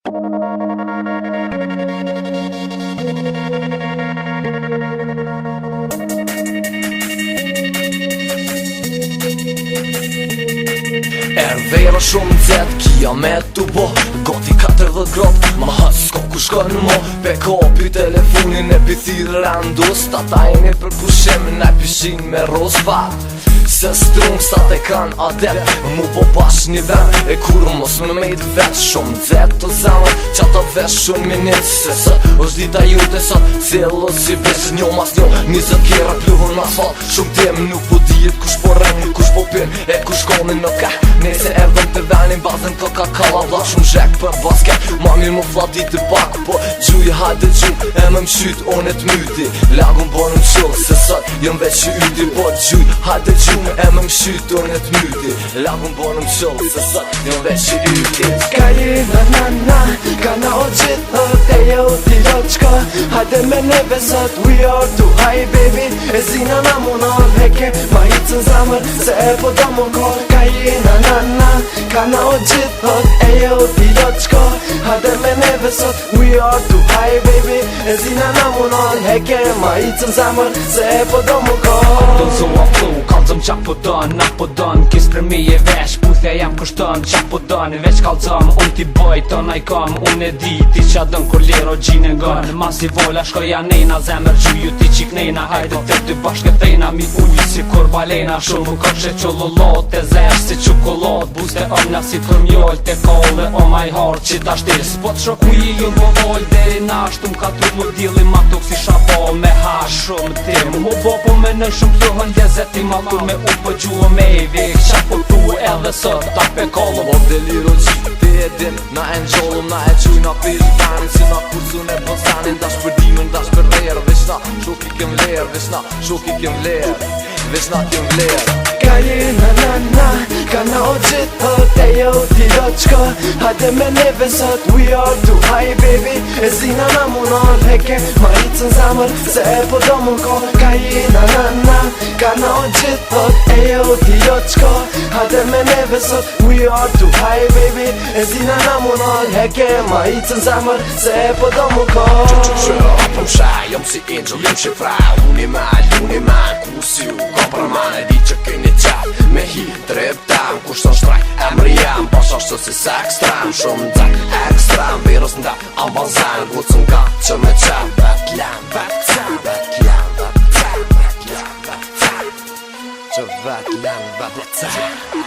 Vera shumë nxet, kia me të bo Goti 40 grot, ma hës s'ko ku shkon mo Pe kopi telefonin e pithirë randos Tata e një për pushim, na pishin me rosfat Se strung sa te kan adet Mu po pash një ven E kur mos më mejt vet Shumë nxet të zemër Qa të vesh shumë minit Se sot është dita jute sot Cilë si besh njo mas njo 20 kera pluhën në asfalt Shumë tem nuk po dijet kush po rren Kush po pin e kush konin në ka Nese erdhëm të venin bazën Coca-Cola Vla shumë zhek për basket Ma mirë më fladit të pak Po gjuj hajde gjuj E më mshyt onë të myti Lagun bonën qull Se sot jëm veç që yti Po gjuj hajde gjuj E më mshyt onë të myti Lagun bonën qull Se sot jëm veç që yti Ka jena na Ka na o gjithë Te jo ti do qka Hajde me neve sot We are too high baby E zina na munar Heke ma hitën zamër Se e po do më kor Ka jena na Ka na o gjithë E jo ti do qka Hajde me neve sot We are too high baby E zina na munar Heke ma hitën zamër Se e po do më kor Don't so off flow Kalzëm qa po don, na po don Kis për mi e vesh Puthja jam kushton Qa po don Veç kalzëm Unë ti boj Ton aj kam Unë e di Ti qa dën kur lero gjine ngon Mas i vola shkoja nejna Zemër gjuju ti qik nejna Hajde të ty bashke thejna Mi uj si kur balena Shumë kërshë qullulot E zesh si qukulot Buste omna si kur mjoll Te kolle o my heart Që da shtis Po të shoku i ju më vol Deri nashtu m'ka tru më dili Ma tuk si shabo Me ha shumë tim Mu bo po me në shumë pluhën Lezeti ma kur me u po gjuë me i vik Qa po tu edhe sot Ta pe kollu O deliro qi Ti e din Na e nxollum Na e quj na pil tanin Si na kursun e bëzanin Dash për dimën Dash për lerë Vesh na shuk i kem lerë Vesh na shuk i kem lerë Vesh na kem lerë Ka jena na Ka na o gjithë Te jo ti do qka Hajde me neve sot We are too high baby E zina na munar Heke ma hitën zamër Se e po do më kor Ka jena na Ka na o gjithë E jo ti do qka Hajde me neve sot We are too high baby E zina na munar Heke ma hitën zamër Se e po do më kor Apëm shaj, jom si angel, jom që fra Unë i mal, ku si u Kom për man e di që keni qap Me hi, trep tam, kushton shtraj Emri jam, pas ashtë si sex tram Shumë dzak, ekstrem, virus nda Ambanzan, gucën ka që me qap Vetlam, vetlam, vetlam, vetlam, vetlam, vetlam Që vetlam, vetlam